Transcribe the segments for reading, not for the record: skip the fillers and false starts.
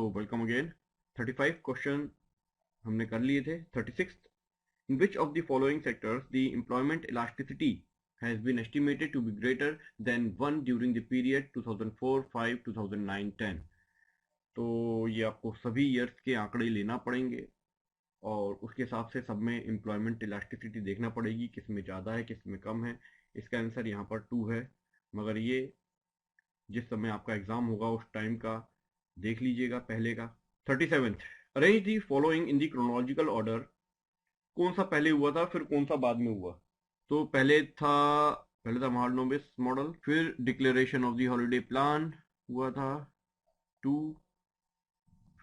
Welcome again. 35 question हमने कर लिए थे। 36, in which of the following sectors the employment elasticity has been estimated to be greater than 1 during the period 2004-5 2009-10। तो ये आपको सभी ईयर्स के आंकड़े लेना पड़ेंगे और उसके हिसाब से सब में एम्प्लॉयमेंट इलास्टिसिटी देखना पड़ेगी, किस में ज़्यादा है किस में कम है। इसका आंसर यहाँ पर 2 है, मगर ये जिस समय आपका एग्जाम होगा उस टाइम का देख लीजिएगा पहले का। 37, arrange the following in the chronological order. कौन सा पहले हुआ था फिर कौन सा बाद में हुआ? तो पहले था महालनोबिस मॉडल, फिर declaration of the holiday plan हुआ था 2,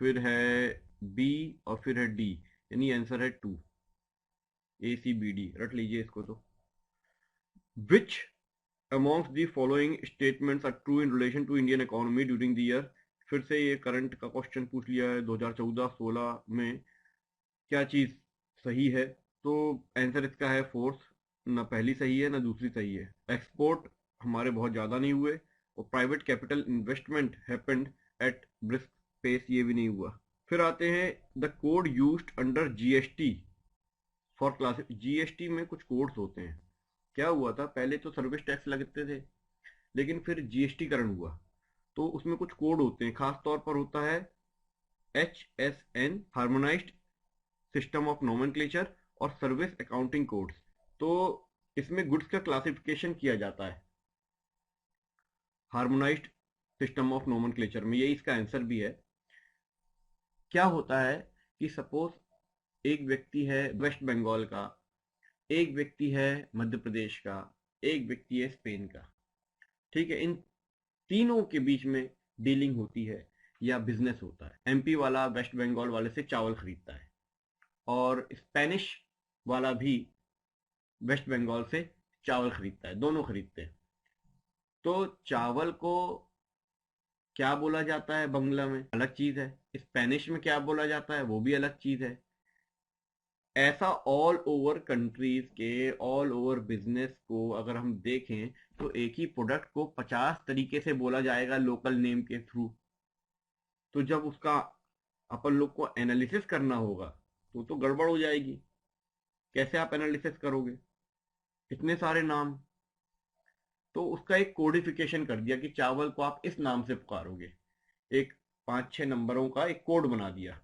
फिर है बी और फिर है डी, यानी आंसर है 2, ACBD रट लीजिए इसको। तो विच amongst the following statements are true in relation to Indian economy during the year। फिर से ये करंट का क्वेश्चन पूछ लिया है 2014-16 में, क्या चीज सही है? तो आंसर इसका है फोर्थ, ना पहली सही है ना दूसरी सही है। एक्सपोर्ट हमारे बहुत ज्यादा नहीं हुए और private capital investment happened at brisk pace, ये भी नहीं हुआ। फिर आते हैं the code used under GST for class. GST में कुछ कोड्स होते हैं। क्या हुआ था, पहले तो सर्विस टैक्स लगते थे लेकिन फिर GST करण हुआ तो उसमें कुछ कोड होते हैं, खास तौर पर होता है HSN harmonised system of nomenclature और सर्विस अकाउंटिंग कोड्स। तो इसमें गुड्स का क्लासिफिकेशन किया जाता है हार्मोनाइज्ड सिस्टम ऑफ नोमेनक्लेचर में, यही इसका आंसर भी है। क्या होता है कि सपोज एक व्यक्ति है वेस्ट बंगाल का, एक व्यक्ति है मध्य प्रदेश का, एक व्यक्ति है स्पेन का, ठीक है। इन तीनों के बीच में डीलिंग होती है या बिजनेस होता है। MP वाला वेस्ट बंगाल वाले से चावल खरीदता है और स्पेनिश वाला भी वेस्ट बंगाल से चावल खरीदता है, दोनों खरीदते हैं। तो चावल को क्या बोला जाता है बंगला में, अलग चीज है। स्पेनिश में क्या बोला जाता है वो भी अलग चीज है। ऐसा ऑल ओवर कंट्रीज के ऑल ओवर बिजनेस को अगर हम देखें तो एक ही प्रोडक्ट को 50 तरीके से बोला जाएगा लोकल नेम के थ्रू। तो जब उसका अपन लोग को एनालिसिस करना होगा तो गड़बड़ हो जाएगी। कैसे आप एनालिसिस करोगे इतने सारे नाम? तो उसका एक कोडिफिकेशन कर दिया कि चावल को आप इस नाम से पुकारोगे, एक 5-6 नंबरों का एक कोड बना दिया,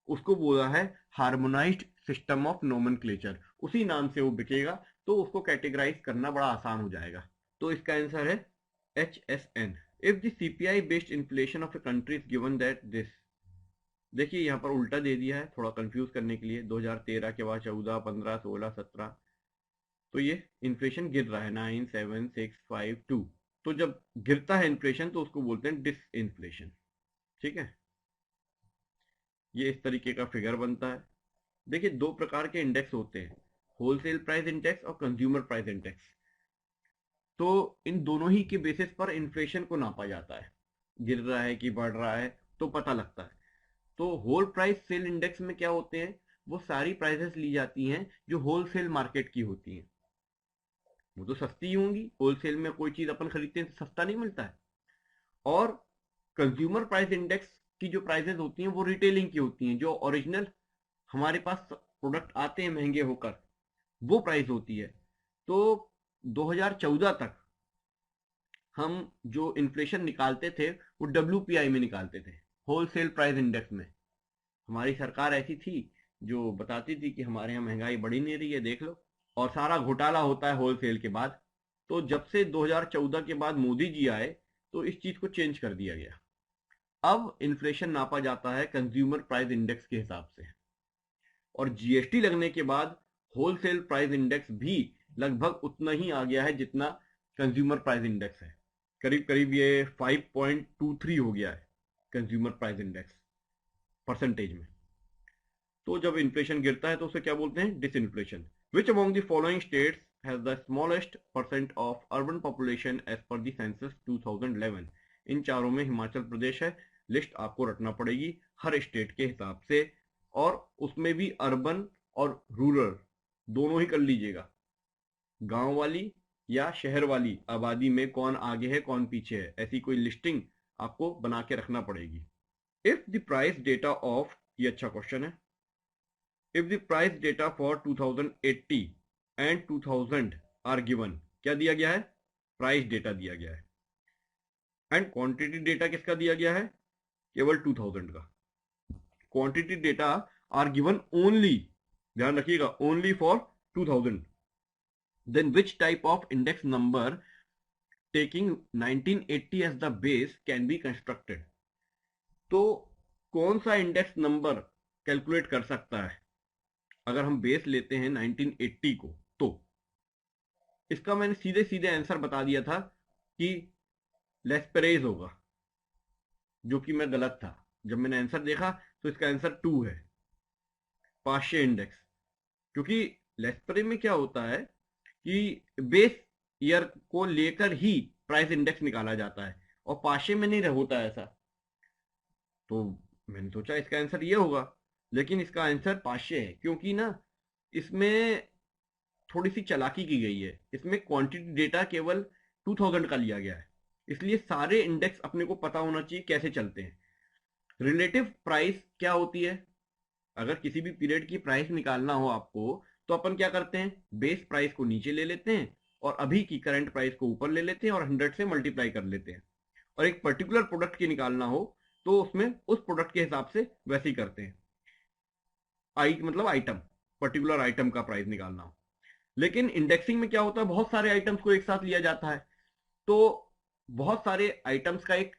उसको बोला है हार्मोनाइज्ड सिस्टम ऑफ नोमेनक्लेचर। उसी नाम से वो बिकेगा तो उसको कैटेगराइज करना बड़ा आसान हो जाएगा। तो इसका आंसर है HSN। If the CPI based inflation of a country is given that this. देखिए यहाँ पर उल्टा दे दिया है थोड़ा कंफ्यूज करने के लिए। 2013 के बाद 14, 15, 16, 17 तो ये इन्फ्लेशन गिर रहा है 9, 7, 6, 5, 2। तो जब गिरता है इन्फ्लेशन तो उसको बोलते हैं डिस इन्फ्लेशन, ठीक है। ये इस तरीके का फिगर बनता है। देखिए दो प्रकार के इंडेक्स होते हैं, होलसेल प्राइस इंडेक्स और कंज्यूमर प्राइस इंडेक्स। तो इन दोनों ही के बेसिस पर इन्फ्लेशन को नापा जाता है, गिर रहा है कि बढ़ रहा है तो पता लगता है। तो होल प्राइस सेल इंडेक्स में क्या होते हैं, वो सारी प्राइसेस ली जाती हैं जो होलसेल मार्केट की होती हैं। वो तो सस्ती होंगी, होलसेल में कोई चीज अपन खरीदते हैं तो सस्ता नहीं मिलता है। और कंज्यूमर प्राइस इंडेक्स की जो प्राइसेस होती हैं वो रिटेलिंग की होती हैं, जो ओरिजिनल हमारे पास प्रोडक्ट आते हैं महंगे होकर, वो प्राइस होती है। तो 2014 तक हम जो इन्फ्लेशन निकालते थे वो WPI में निकालते थे, होलसेल प्राइस इंडेक्स में। हमारी सरकार ऐसी थी जो बताती थी कि हमारे यहाँ महंगाई बढ़ी नहीं रही है, देख लो। और सारा घोटाला होता है होलसेल के बाद। तो जब से 2014 के बाद मोदी जी आए तो इस चीज को चेंज कर दिया गया। अब इन्फ्लेशन नापा जाता है कंज्यूमर प्राइस इंडेक्स के हिसाब से, और GST लगने के बाद होलसेल प्राइस इंडेक्स भी लगभग उतना ही आ गया है जितना कंज्यूमर प्राइस इंडेक्स है। करीब करीब ये 5.23 हो गया है कंज्यूमर प्राइस इंडेक्स परसेंटेज में। तो जब इन्फ्लेशन गिरता है तो उसे क्या बोलते हैं, disinflation. Which among the following states has the smallest percent of urban population as per the census 2011। इन चारों में हिमाचल प्रदेश है। लिस्ट आपको रटना पड़ेगी हर स्टेट के हिसाब से, और उसमें भी अर्बन और रूरल दोनों ही कर लीजिएगा। गांव वाली या शहर वाली आबादी में कौन आगे है कौन पीछे है, ऐसी कोई लिस्टिंग आपको बना के रखना पड़ेगी। If the price data of, ये अच्छा क्वेश्चन है, if the price data for 2080 and 2000 are given, क्या दिया गया है? प्राइस डेटा दिया गया है। एंड क्वांटिटी डेटा किसका दिया गया है? केवल 2000 का। Quantity data are given only, ध्यान रखिएगा, only for 2000, then which type of index number taking 1980 as the base can be constructed? तो कौन सा इंडेक्स नंबर कैलकुलेट कर सकता है अगर हम बेस लेते हैं 1980 को? तो इसका मैंने सीधे सीधे आंसर बता दिया था कि लेस्पेरेज होगा, जो कि मैं गलत था। जब मैंने आंसर देखा तो इसका आंसर 2 है, पाशे इंडेक्स। क्योंकि लेस्पेरे में क्या होता है कि बेस ईयर को लेकर ही प्राइस इंडेक्स निकाला जाता है, और पाशे में नहीं होता ऐसा। तो मैंने सोचा इसका आंसर ये होगा, लेकिन इसका आंसर पाशे है, क्योंकि ना इसमें थोड़ी सी चालाकी की गई है। इसमें क्वांटिटी डेटा केवल 2000 का लिया गया है, इसलिए सारे इंडेक्स अपने को पता होना चाहिए कैसे चलते हैं। रिलेटिव प्राइस क्या होती है? अगर किसी भी पीरियड की प्राइस निकालना हो आपको, तो अपन क्या करते हैं? बेस प्राइस को नीचे ले लेते हैं और अभी की करंट प्राइस को ऊपर ले लेते हैं और 100 से मल्टीप्लाई कर लेते हैं। और एक पर्टिकुलर प्रोडक्ट की निकालना हो तो उसमें उस प्रोडक्ट के हिसाब से वैसे ही करते हैं। आई मतलब आइटम, पर्टिकुलर आइटम का प्राइस निकालना हो। लेकिन इंडेक्सिंग में क्या होता है, बहुत सारे आइटम्स को एक साथ लिया जाता है। तो बहुत सारे आइटम्स का एक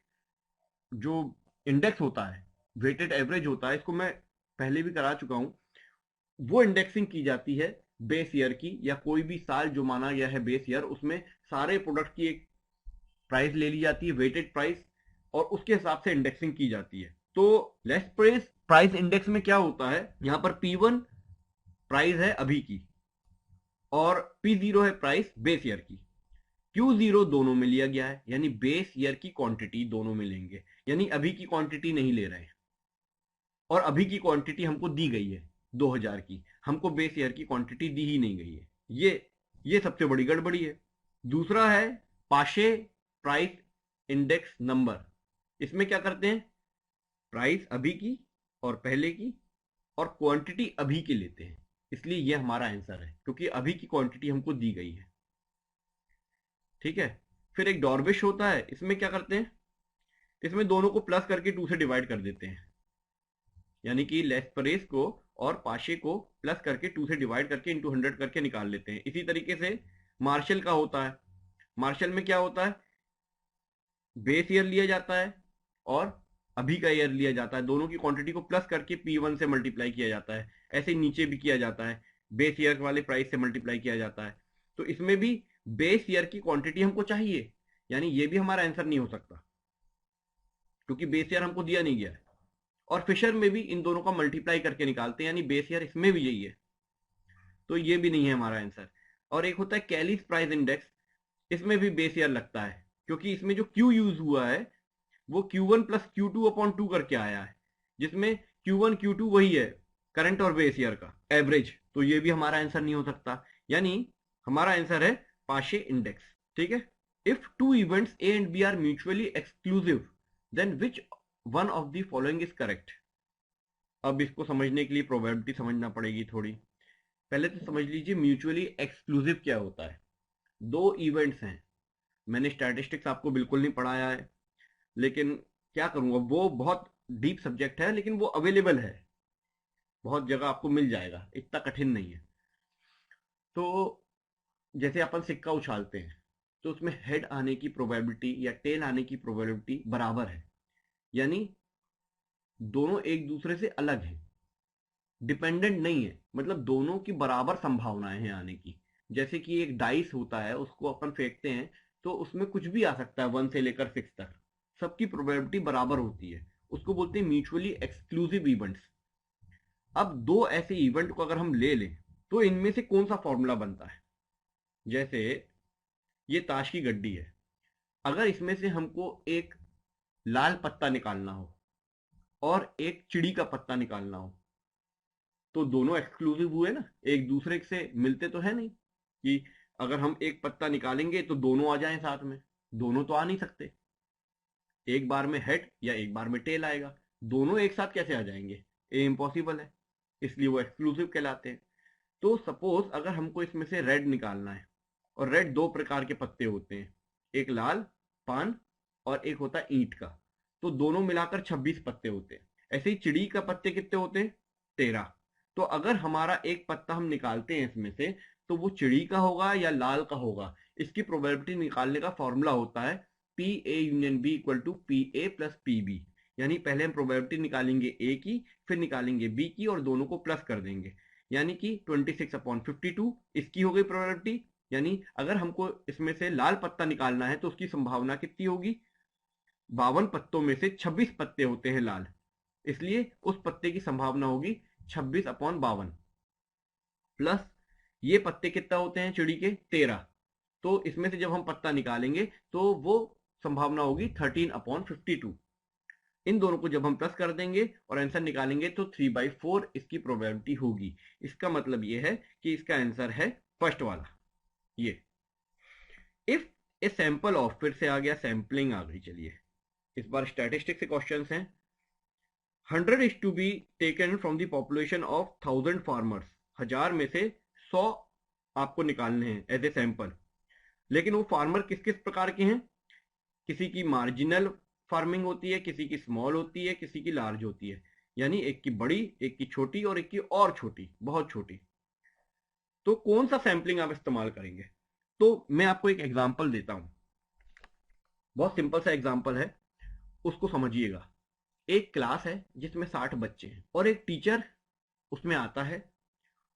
जो इंडेक्स होता है, वेटेड एवरेज होता है, इसको मैं पहले भी करा चुका हूं। वो इंडेक्सिंग की जाती है बेस ईयर की, या कोई भी साल जो माना गया है बेस ईयर, उसमें सारे प्रोडक्ट की एक प्राइस ले ली जाती है, वेटेड प्राइस, और उसके हिसाब से इंडेक्सिंग की जाती है। तो लेस प्राइस प्राइस इंडेक्स में क्या होता है, यहां पर P1 प्राइस है अभी की और P0 है प्राइस बेस ईयर की। Q0 दोनों में लिया गया है, यानी बेस ईयर की क्वांटिटी दोनों में लेंगे, यानी अभी की क्वांटिटी नहीं ले रहे हैं। और अभी की क्वांटिटी हमको दी गई है 2000 की, हमको बेस ईयर की क्वांटिटी दी ही नहीं गई है। ये सबसे बड़ी गड़बड़ी है। दूसरा है पाशे प्राइस इंडेक्स नंबर। इसमें क्या करते हैं, प्राइस अभी की और पहले की और क्वांटिटी अभी की लेते हैं, इसलिए ये हमारा आंसर है, क्योंकि अभी की क्वांटिटी हमको दी गई है। ठीक है। फिर एक डॉर्विश होता है, इसमें क्या करते हैं, इसमें दोनों को प्लस करके 2 से डिवाइड कर देते हैं, यानी कि लेस्परेस को और पाशे को प्लस करके 2 से डिवाइड करके इंटू 100 करके निकाल लेते हैं। इसी तरीके से मार्शल का होता है। मार्शल में क्या होता है, बेस ईयर लिया जाता है और अभी का ईयर लिया जाता है, दोनों की क्वांटिटी को प्लस करके P1 से मल्टीप्लाई किया जाता है। ऐसे नीचे भी किया जाता है, बेस ईयर वाले प्राइस से मल्टीप्लाई किया जाता है। तो इसमें भी बेस ईयर की क्वांटिटी हमको चाहिए, यानी ये भी हमारा आंसर नहीं हो सकता, क्योंकि बेस ईयर हमको दिया नहीं गया है। और फिशर में भी इन दोनों का मल्टीप्लाई करके निकालते हैं, यानी बेस ईयर इसमें भी यही है, तो ये भी नहीं है हमारा आंसर। और एक होता है कैलीस प्राइस इंडेक्स, इसमें भी बेस ईयर लगता है, क्योंकि इसमें जो Q यूज हुआ है वो Q1 प्लस Q2 अपॉन 2 करके आया है, जिसमें Q1 Q2 वही है करंट और बेस ईयर का एवरेज। तो ये भी हमारा आंसर नहीं हो सकता, यानी हमारा आंसर है पाशे इंडेक्स। ठीक है। If two events A and B are mutually exclusive, then which one of the following is correct? अब इसको समझने के लिए प्रोबेबिलिटी समझना पड़ेगी थोड़ी। पहले तो समझ लीजिए म्यूचुअली एक्सक्लूसिव क्या होता है। दो इवेंट्स हैं, मैंने स्टैटिस्टिक्स आपको बिल्कुल नहीं पढ़ाया है, लेकिन क्या करूंगा, वो बहुत डीप सब्जेक्ट है, लेकिन वो अवेलेबल है, बहुत जगह आपको मिल जाएगा, इतना कठिन नहीं है। तो जैसे अपन सिक्का उछालते हैं, तो उसमें हेड आने की प्रोबेबिलिटी या टेल आने की प्रोबेबिलिटी बराबर है, यानी दोनों एक दूसरे से अलग है, डिपेंडेंट नहीं है, मतलब दोनों की बराबर संभावनाएं हैं आने की। जैसे कि एक डाइस होता है, उसको अपन फेंकते हैं तो उसमें कुछ भी आ सकता है 1 से लेकर 6 तक, सबकी प्रोबेबिलिटी बराबर होती है, उसको बोलते हैं म्यूचुअली एक्सक्लूसिव इवेंट्स। अब दो ऐसे इवेंट को अगर हम ले लें तो इनमें से कौन सा फॉर्मूला बनता है? जैसे ये ताश की गड्डी है, अगर इसमें से हमको एक लाल पत्ता निकालना हो और एक चिड़ी का पत्ता निकालना हो, तो दोनों एक्सक्लूसिव हुए ना, एक दूसरे से मिलते तो है नहीं कि अगर हम एक पत्ता निकालेंगे तो दोनों आ जाएं साथ में, दोनों तो आ नहीं सकते, एक बार में हेड या एक बार में टेल आएगा, दोनों एक साथ कैसे आ जाएंगे, ए इम्पॉसिबल है, इसलिए वो एक्सक्लूसिव कहलाते हैं। तो सपोज अगर हमको इसमें से रेड निकालना है, और रेड दो प्रकार के पत्ते होते हैं, एक लाल पान और एक होता है ईंट का, तो दोनों मिलाकर 26 पत्ते होते हैं। ऐसे ही चिड़ी का पत्ते कितने होते हैं, 13। तो अगर हमारा एक पत्ता हम निकालते हैं इसमें से, तो वो चिड़ी का होगा या लाल का होगा, इसकी प्रोबेबिलिटी निकालने का फॉर्मूला होता है P A union B equal to P A plus P B. यानी पहले हम प्रोबेबिलिटी निकालेंगे ए की, फिर निकालेंगे बी की, और दोनों को प्लस कर देंगे, यानी कि 26/52 इसकी हो गई प्रोबेबिलिटी। यानी अगर हमको इसमें से लाल पत्ता निकालना है तो उसकी संभावना कितनी होगी, 52 पत्तों में से 26 पत्ते होते हैं लाल, इसलिए उस पत्ते की संभावना होगी 26/52 प्लस ये पत्ते कितना होते हैं चिड़ी के, 13। तो इसमें से जब हम पत्ता निकालेंगे तो वो संभावना होगी 13/52। इन दोनों को जब हम प्लस कर देंगे और आंसर निकालेंगे तो 3/4 इसकी प्रोबेबिलिटी होगी। इसका मतलब ये है कि इसका आंसर है फर्स्ट वाला ये। इफ ए सैंपल ऑफ, फिर से आ गया सैंपलिंग आ गई, चलिए इस बार स्टैटिस्टिक्स से क्वेश्चंस हैं। 100 is to be taken from the population of 1000 farmers। 1000 में से 100 आपको निकालने हैं एज ए सैंपल। लेकिन वो फार्मर किस किस प्रकार के हैं, किसी की मार्जिनल फार्मिंग होती है, किसी की स्मॉल होती है, किसी की लार्ज होती है, यानी एक की बड़ी, एक की छोटी और एक की और छोटी, बहुत छोटी। तो कौन सा सैंपलिंग आप इस्तेमाल करेंगे, तो मैं आपको एक एग्जांपल देता हूं, बहुत सिंपल सा एग्जांपल है, उसको समझिएगा। एक क्लास है जिसमें 60 बच्चे हैं और एक टीचर उसमें आता है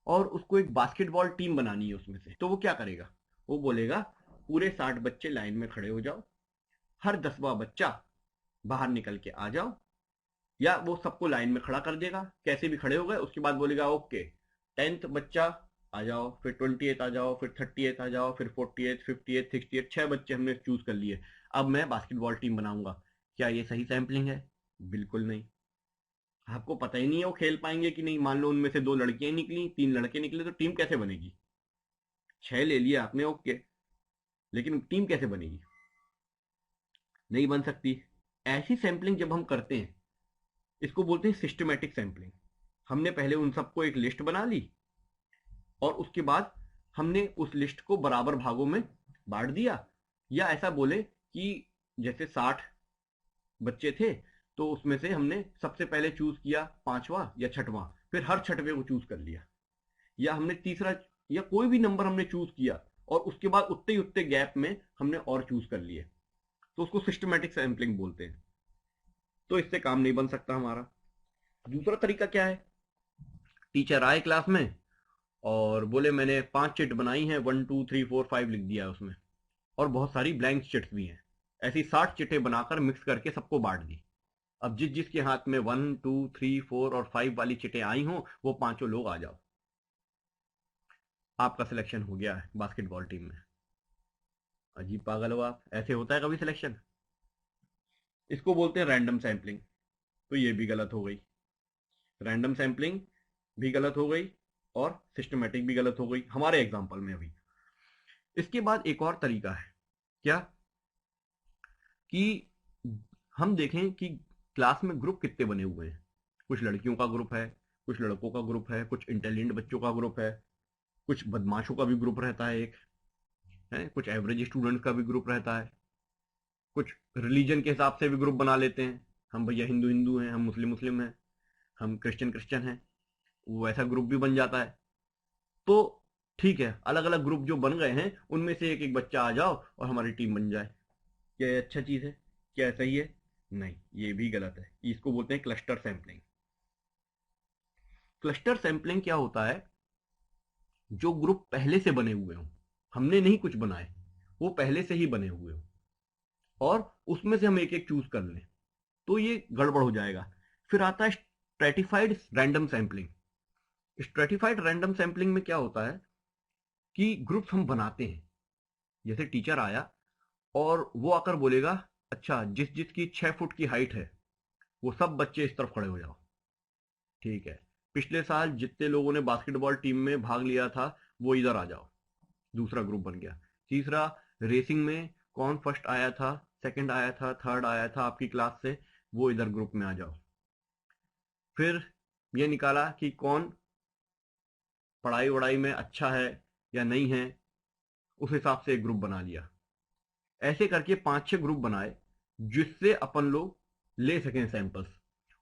और उसको एक बास्केटबॉल टीम बनानी है उसमें से। तो वो क्या करेगा, वो बोलेगा पूरे 60 बच्चे लाइन में खड़े हो जाओ, हर 10वां बच्चा बाहर निकल के आ जाओ, या वो सबको लाइन में खड़ा कर देगा, कैसे भी खड़े हो गए, उसके बाद बोलेगा ओके 10th बच्चा आ जाओ, फिर 20th आ जाओ, फिर 30th आ जाओ, फिर 40th 50th 60th, 6 बच्चे हमने चूज कर लिए, अब मैं बास्केटबॉल टीम बनाऊंगा। क्या ये सही सैंपलिंग है, बिल्कुल नहीं। आपको पता ही नहीं है वो खेल पाएंगे कि नहीं। मान लो उनमें से 2 लड़कियां निकली, 3 लड़के निकले, तो टीम कैसे बनेगी, 6 ले लिया आपने ओके, लेकिन टीम कैसे बनेगी, नहीं बन सकती। ऐसी सैंपलिंग जब हम करते हैं इसको बोलते हैं सिस्टमैटिक सैंपलिंग। हमने पहले उन सबको एक लिस्ट बना ली और उसके बाद हमने उस लिस्ट को बराबर भागों में बांट दिया, या ऐसा बोले कि जैसे 60 बच्चे थे तो उसमें से हमने सबसे पहले चूज किया 5वां या 6वां, फिर हर 6वें को चूज कर लिया, या हमने तीसरा या कोई भी नंबर हमने चूज किया और उसके बाद उतने ही उतने गैप में हमने और चूज कर लिए, तो उसको सिस्टमैटिक सैंपलिंग बोलते हैं। तो इससे काम नहीं बन सकता हमारा। दूसरा तरीका क्या है, टीचर आए क्लास में और बोले मैंने 5 चिट बनाई हैं, 1 2 3 4 5 लिख दिया है उसमें, और बहुत सारी ब्लैंक चिट्स भी हैं, ऐसी 60 चिटें बनाकर मिक्स करके सबको बांट दी। अब जिस जिसके हाथ में 1 2 3 4 और 5 वाली चिटें आई हों वो पांचों लोग आ जाओ, आपका सिलेक्शन हो गया है बास्केटबॉल टीम में। अजीब पागल हो आप, ऐसे होता है कभी सिलेक्शन। इसको बोलते हैं रैंडम सैंपलिंग। तो ये भी गलत हो गई, रैंडम सैंपलिंग भी गलत हो गई और सिस्टमेटिक भी गलत हो गई हमारे एग्जाम्पल में अभी। इसके बाद एक और तरीका है, क्या कि हम देखें कि क्लास में ग्रुप कितने बने हुए हैं। कुछ लड़कियों का ग्रुप है, कुछ लड़कों का ग्रुप है, कुछ इंटेलिजेंट बच्चों का ग्रुप है, कुछ बदमाशों का भी ग्रुप रहता है एक, है कुछ एवरेज स्टूडेंट्स का भी ग्रुप रहता है, कुछ रिलीजन के हिसाब से भी ग्रुप बना लेते हैं, हम भैया हिंदू हिंदू हैं, हम मुस्लिम मुस्लिम हैं, हम क्रिश्चियन क्रिश्चियन हैं, वो ऐसा ग्रुप भी बन जाता है। तो ठीक है, अलग अलग ग्रुप जो बन गए हैं उनमें से एक एक बच्चा आ जाओ और हमारी टीम बन जाए, क्या ये अच्छा चीज है, क्या सही है, नहीं ये भी गलत है। इसको बोलते हैं क्लस्टर सैंपलिंग। क्लस्टर सैंपलिंग क्या होता है, जो ग्रुप पहले से बने हुए हों, हमने नहीं कुछ बनाए, वो पहले से ही बने हुए हों और उसमें से हम एक एक चूज कर लें, तो ये गड़बड़ हो जाएगा। फिर आता है stratified random sampling. Stratified random sampling में क्या होता है कि ग्रुप्स हम बनाते हैं, जैसे टीचर आया और वो आकर बोलेगा अच्छा जिस जिसकी 6 फुट की हाइट है वो सब बच्चे इस तरफ खड़े हो जाओ, ठीक है, पिछले साल जितने लोगों ने बास्केटबॉल टीम में भाग लिया था वो इधर आ जाओ, दूसरा ग्रुप बन गया। तीसरा, रेसिंग में कौन फर्स्ट आया था, सेकंड आया था, थर्ड आया था आपकी क्लास से, वो इधर ग्रुप में आ जाओ। फिर ये निकाला कि कौन पढ़ाई वढ़ाई में अच्छा है या नहीं है, उस हिसाब से एक ग्रुप बना लिया। ऐसे करके 5-6 ग्रुप बनाए जिससे अपन लोग ले सकें सैंपल्स,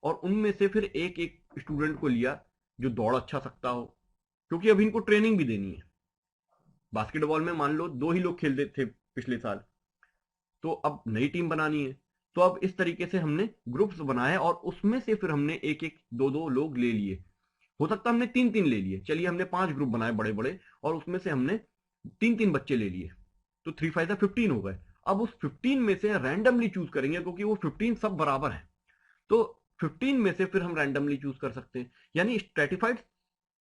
और उनमें से फिर एक एक स्टूडेंट को लिया जो दौड़ अच्छा सकता हो, क्योंकि अब इनको ट्रेनिंग भी देनी है। बास्केटबॉल में मान लो 2 ही लोग खेलते थे पिछले साल, तो अब नई टीम बनानी है, तो अब इस तरीके से हमने ग्रुप्स बनाए और उसमें से फिर हमने एक एक दो दो लोग ले लिए। हो सकता हमने 3-3 ले लिए, चलिए हमने 5 ग्रुप बनाए बड़े बड़े और उसमें से हमने 3-3 बच्चे ले लिए, तो 3 5 15 हो गए। अब उस 15 में से रैंडमली चूज करेंगे, क्योंकि वो 15 सब बराबर है, तो 15 में से फिर हम रैंडमली चूज कर सकते हैं। यानी स्ट्रेटिफाइड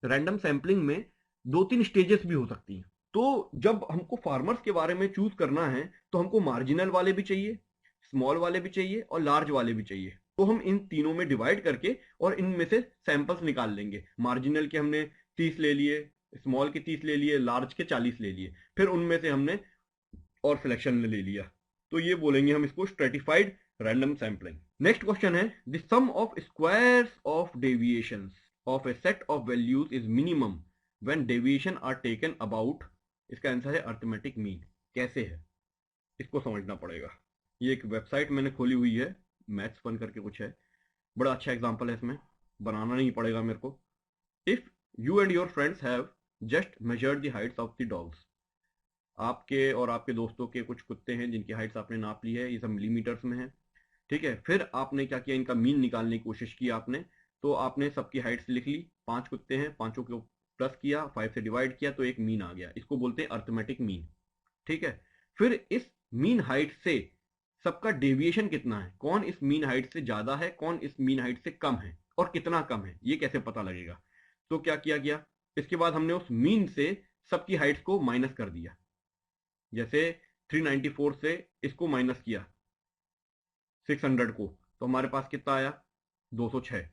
रैंडम सैंपलिंग में 2-3 स्टेजेस भी हो सकती हैं। तो जब हमको फार्मर्स के बारे में चूज करना है तो हमको मार्जिनल वाले भी चाहिए, स्मॉल वाले भी चाहिए और लार्ज वाले भी चाहिए। तो हम इन तीनों में डिवाइड करके और इनमें से सैंपल्स निकाल लेंगे। मार्जिनल के हमने 30 ले लिए, स्मॉल के 30 ले लिए, लार्ज के 40 ले लिए, फिर उनमें से हमने और सिलेक्शन ले लिया। तो ये बोलेंगे हम इसको stratified random sampling. Next question है, the sum of squares of deviations of a set of values is minimum when deviation are taken about. इसका आंसर है अर्थमेटिक मीन। कैसे है इसको समझना पड़ेगा। ये एक वेबसाइट मैंने खोली हुई है, मैथ्स फन करके कुछ है, बड़ा अच्छा एग्जांपल है, इसमें बनाना नहीं पड़ेगा मेरे को। If you and your friends have just measured the Heights of the dogs, आपके और आपके दोस्तों के कुछ कुत्ते हैं जिनकी हाइट्स आपने नाप ली है, ये सब मिलीमीटर्स में है, ठीक है। फिर आपने क्या किया, इनका मीन निकालने की कोशिश की आपने, तो आपने सबकी हाइट्स लिख ली, 5 कुत्ते हैं, पांचों को प्लस किया, 5 से डिवाइड किया, तो एक मीन आ गया। इसको बोलते हैं अर्थमेटिक मीन, ठीक है। फिर इस मीन हाइट से सबका डेविएशन कितना है, कौन इस मीन हाइट से ज्यादा है, कौन इस मीन हाइट से कम है, और कितना कम है, ये कैसे पता लगेगा। तो क्या किया गया, इसके बाद हमने उस मीन से सबकी हाइट्स को माइनस कर दिया। जैसे 394 से इसको माइनस किया 600 को, तो हमारे पास कितना आया, 206।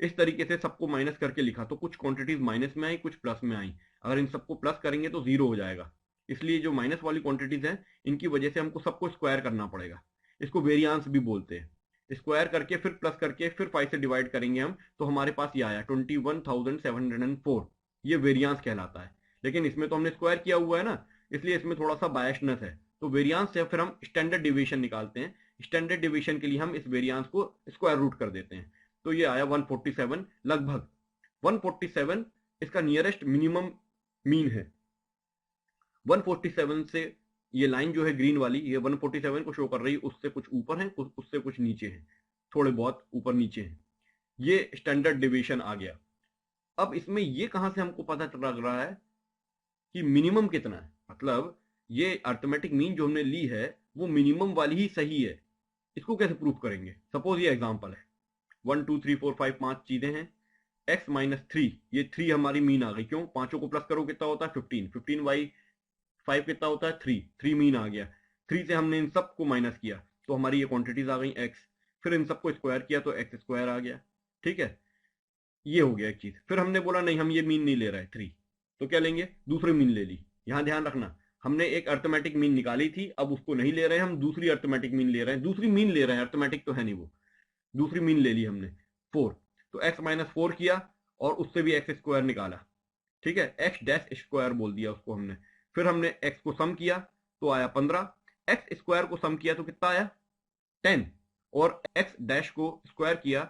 इस तरीके से सबको माइनस करके लिखा, तो कुछ क्वांटिटीज माइनस में आई, कुछ प्लस में आई। अगर इन सबको प्लस करेंगे तो 0 हो जाएगा, इसलिए जो माइनस वाली क्वांटिटीज हैं इनकी वजह से हमको सबको स्क्वायर करना पड़ेगा। इसको वेरियांस भी बोलते हैं। स्क्वायर करके फिर प्लस करके फिर 5 से डिवाइड करेंगे हम, तो हमारे पास ये आया 21,704। ये वेरियांस कहलाता है। लेकिन इसमें तो हमने स्क्वायर किया हुआ है ना, इसलिए इसमें थोड़ा सा बायसनेस है। तो वेरियांस से फिर हम स्टैंडर्ड डिविएशन निकालते हैं। स्टैंडर्ड डिविएशन के लिए हम इस वेरियांस को स्क्वायर रूट कर देते हैं, तो ये आया 147। लगभग 147 इसका नियरेस्ट मिनिमम मीन है। 147 से ये लाइन जो है ग्रीन वाली, ये 147 को शो कर रही है, उससे कुछ ऊपर है, उससे कुछ नीचे है, थोड़े बहुत ऊपर नीचे है। ये स्टैंडर्ड डिविएशन आ गया। अब इसमें ये कहां से हमको पता लग रहा है कि मिनिमम कितना है, मतलब ये अर्थमेटिक मीन जो हमने ली है वो मिनिमम वाली ही सही है। इसको कैसे प्रूफ करेंगे। सपोज ये एग्जांपल है, 1 2 3 4 5 5 चीजें हैं, x माइनस 3, ये 3 हमारी मीन आ गई। क्यों, पांचों को प्लस करो कितना होता है 15, 15 बाई 5 कितना होता है 3, 3 मीन आ गया। 3 से हमने इन सबको माइनस किया तो हमारी ये क्वांटिटीज आ गई x, फिर इन सबको स्क्वायर किया तो x स्क्वायर आ गया, ठीक है। ये हो गया एक चीज। फिर हमने बोला नहीं हम ये मीन नहीं ले रहे 3, तो क्या लेंगे, दूसरी मीन ले ली। यहां ध्यान रखना, हमने एक अर्थमेटिक मीन निकाली थी, अब उसको नहीं ले रहे, हम दूसरी अर्थमेटिक मीन ले रहे हैं। दूसरी मीन ले रहे हैं, अर्थमेटिक तो है नहीं वो, दूसरी मीन ले ली हमने 4, तो x माइनस 4 किया और उससे भी x स्क्वायर निकाला, ठीक है। x डैश स्क्वायर बोल दिया उसको हमने। फिर हमने x को सम किया तो आया 15, x स्क्वायर को सम किया तो कितना आया 10, और x डैश को स्क्वायर किया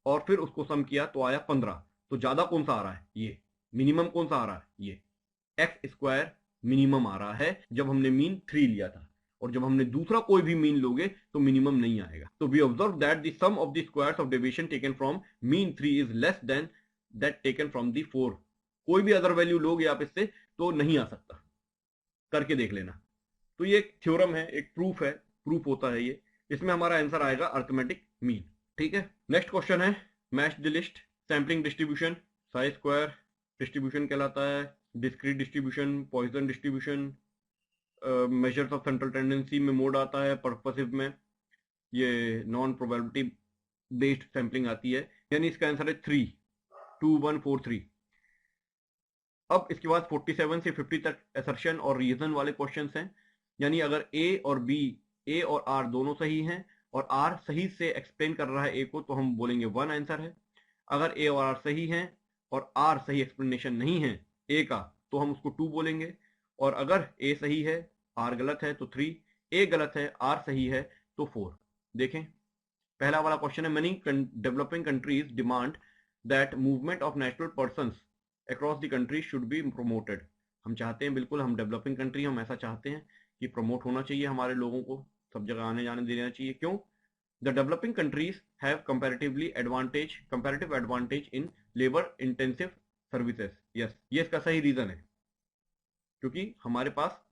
और फिर उसको सम किया तो आया 15। तो ज्यादा कौन सा आ रहा है, ये मिनिमम कौन सा आ रहा है, ये एक्स स्क्वायर मिनिमम आ रहा है जब हमने मीन 3 लिया था, और जब हमने दूसरा कोई भी मीन लोगे तो मिनिमम नहीं आएगा। तो we observe that the sum of the squares of deviation taken from mean 3 is less than that taken from the 4। कोई भी अदर वैल्यू लोगे आप इससे तो नहीं आ सकता, करके देख लेना। तो ये एक थ्योरम है, एक प्रूफ है, प्रूफ होता है ये। इसमें हमारा आंसर आएगा अर्थमेटिक मीन, ठीक है। नेक्स्ट क्वेश्चन है, match the list sampling distribution Sai square distribution कहलाता है, discrete distribution, Poisson distribution, measures of central tendency में मोड आता है, पर्पसिव में ये नॉन प्रोबेबिलिटी बेस्ड सैम्पलिंग आती है। यानी इसका आंसर है 3, 2 1 4 3। अब इसके बाद 47 से 50 तक असर्शन और रीजन वाले क्वेश्चंस हैं। यानी अगर ए और बी, ए और आर दोनों सही हैं और आर सही से एक्सप्लेन कर रहा है ए को, तो हम बोलेंगे 1 आंसर है। अगर ए और आर सही हैं और आर सही एक्सप्लेनेशन नहीं है ए का, तो हम उसको 2 बोलेंगे, और अगर ए सही है आर गलत है तो 3, ए गलत है आर सही है तो 4। देखें, पहला वाला क्वेश्चन है, money developing countries demand that movement of national persons across the country should be promoted. हम चाहते हैं, बिल्कुल, हम डेवलपिंग कंट्री, हम ऐसा चाहते हैं कि प्रमोट होना चाहिए, हमारे लोगों को सब जगह आने जाने देना चाहिए। क्यों? The developing countries have comparative advantage in labour intensive services. Yes, ये इसका सही रीजन है, क्योंकि हमारे पास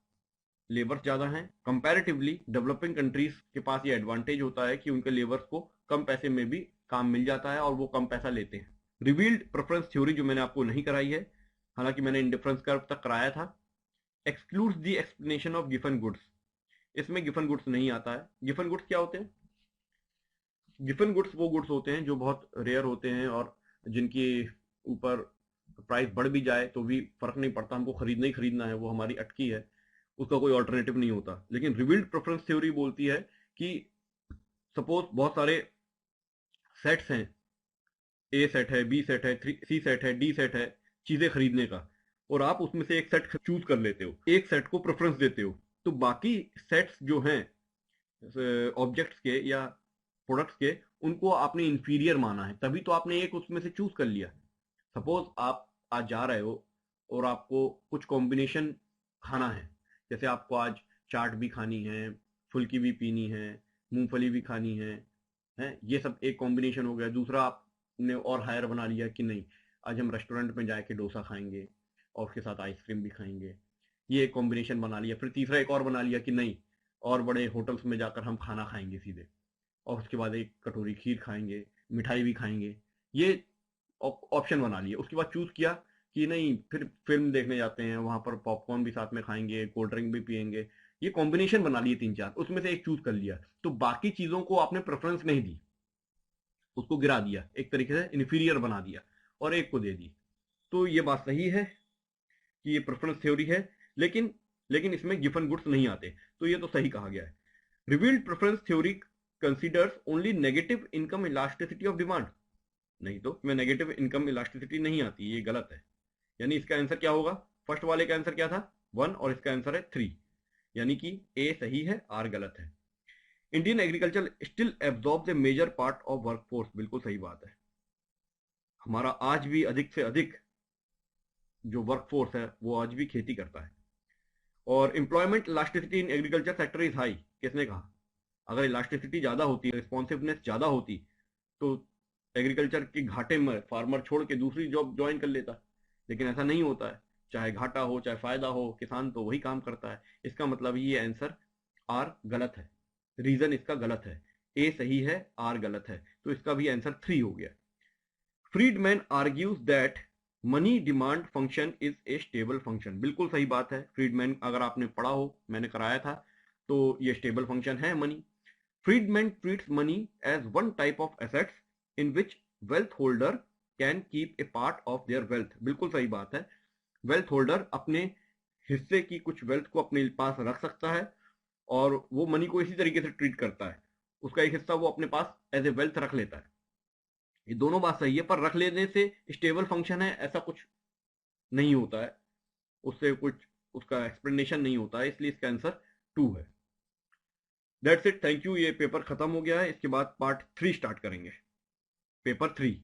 लेबर्स ज़्यादा हैं। कंपैरेटिवली डेवलपिंग कंट्रीज के पास ये एडवांटेज होता है कि उनके लेबर्स को कम पैसे में भी काम मिल जाता है और वो कम पैसा लेते हैं। रिवील्ड प्रेफरेंस थ्योरी जो मैंने आपको नहीं कराई है, हालांकि मैंने इंडिफरेंस कर्व तक कराया था, excludes the explanation of given goods. इसमें गिवन गुड्स नहीं आता है। गिवन गुड्स क्या होते हैं? गिवन गुड्स वो गुड्स होते हैं जो बहुत रेयर होते हैं और जिनकी ऊपर प्राइस बढ़ भी जाए तो भी फर्क नहीं पड़ता, हमको खरीदना ही खरीदना है, वो हमारी अटकी है, उसका कोई ऑल्टरनेटिव नहीं होता। लेकिन रिवील्ड प्रेफरेंस थ्योरी बोलती है कि सपोज बहुत सारे सेट्स हैं, ए सेट है, बी सेट है, सी सेट है, डी सेट है चीजें खरीदने का, और आप उसमें से एक सेट चूज कर लेते हो, एक सेट को प्रेफरेंस देते हो, तो बाकी सेट्स जो हैं ऑब्जेक्ट्स के या प्रोडक्ट्स के, उनको आपने इंफीरियर माना है, तभी तो आपने एक उसमें से चूज कर लिया। सपोज आप आज जा रहे हो और आपको कुछ कॉम्बिनेशन खाना है, जैसे आपको आज चाट भी खानी है, फुल्की भी पीनी है, मूंगफली भी खानी है, ये सब एक कॉम्बिनेशन हो गया। दूसरा आपने और हायर बना लिया कि नहीं, आज हम रेस्टोरेंट में जाके डोसा खाएंगे और उसके साथ आइसक्रीम भी खाएंगे, ये एक कॉम्बिनेशन बना लिया। फिर तीसरा एक और बना लिया कि नहीं, और बड़े होटल्स में जाकर हम खाना खाएंगे सीधे, और उसके बाद एक कटोरी खीर खाएंगे, मिठाई भी खाएंगे, ये ऑप्शन बना लिए। उसके बाद चूज किया कि नहीं, फिर फिल्म देखने जाते हैं, वहां पर पॉपकॉर्न भी साथ में खाएंगे, कोल्ड ड्रिंक भी पियेंगे, ये कॉम्बिनेशन बना लिए 3-4, उसमें से एक चूज कर लिया, तो बाकी चीजों को आपने प्रेफरेंस नहीं दी, उसको गिरा दिया, एक तरीके से इन्फीरियर बना दिया और एक को दे दी। तो ये बात सही है कि ये प्रेफरेंस थ्योरी है, लेकिन लेकिन इसमें गिवन गुड्स नहीं आते, तो ये तो सही कहा गया है। Revealed preference theory considers only negative income elasticity of demand. नहीं, तो इसमें नेगेटिव इनकम इलास्टिसिटी नहीं आती, ये गलत है। यानी इसका आंसर क्या होगा? फर्स्ट वाले का आंसर क्या था? 1, और इसका आंसर है 3, यानी कि ए सही है, आर गलत है। Indian agriculture still absorbs a major part of workforce. बिल्कुल सही बात है, हमारा आज भी अधिक से अधिक जो वर्कफोर्स है वो आज भी खेती करता है। और employment elasticity in agriculture sector is high. किसने कहा? अगर इलास्टिसिटी ज्यादा होती, रिस्पॉन्सिवनेस ज्यादा होती, तो एग्रीकल्चर के घाटे में फार्मर छोड़ के दूसरी जॉब ज्वाइन कर लेता, लेकिन ऐसा नहीं होता है। चाहे घाटा हो चाहे फायदा हो, किसान तो वही काम करता है। इसका मतलब ये आंसर आर गलत है, रीजन इसका गलत है। ए सही है, आर गलत है, तो इसका भी आंसर 3 हो गया। Friedman argues that money demand function is a stable function. बिल्कुल सही बात है, फ्रीडमैन अगर आपने पढ़ा हो, मैंने कराया था, तो ये स्टेबल फंक्शन है money. Friedman treats money as one type of assets in which wealth holder can keep a part of their wealth. बिल्कुल सही बात है, वेल्थ होल्डर अपने हिस्से की कुछ वेल्थ को अपने पास रख सकता है, और वो मनी को इसी तरीके से ट्रीट करता है, उसका एक हिस्सा वो अपने पास एज ए वेल्थ रख लेता है। ये दोनों बात सही है, पर रख लेने से स्टेबल फंक्शन है ऐसा कुछ नहीं होता है, उससे कुछ उसका एक्सप्लेनेशन नहीं होता है, इसलिए इसका आंसर 2 है। That's it, thank you. ये पेपर खत्म हो गया है, इसके बाद पार्ट 3 स्टार्ट करेंगे, पेपर 3।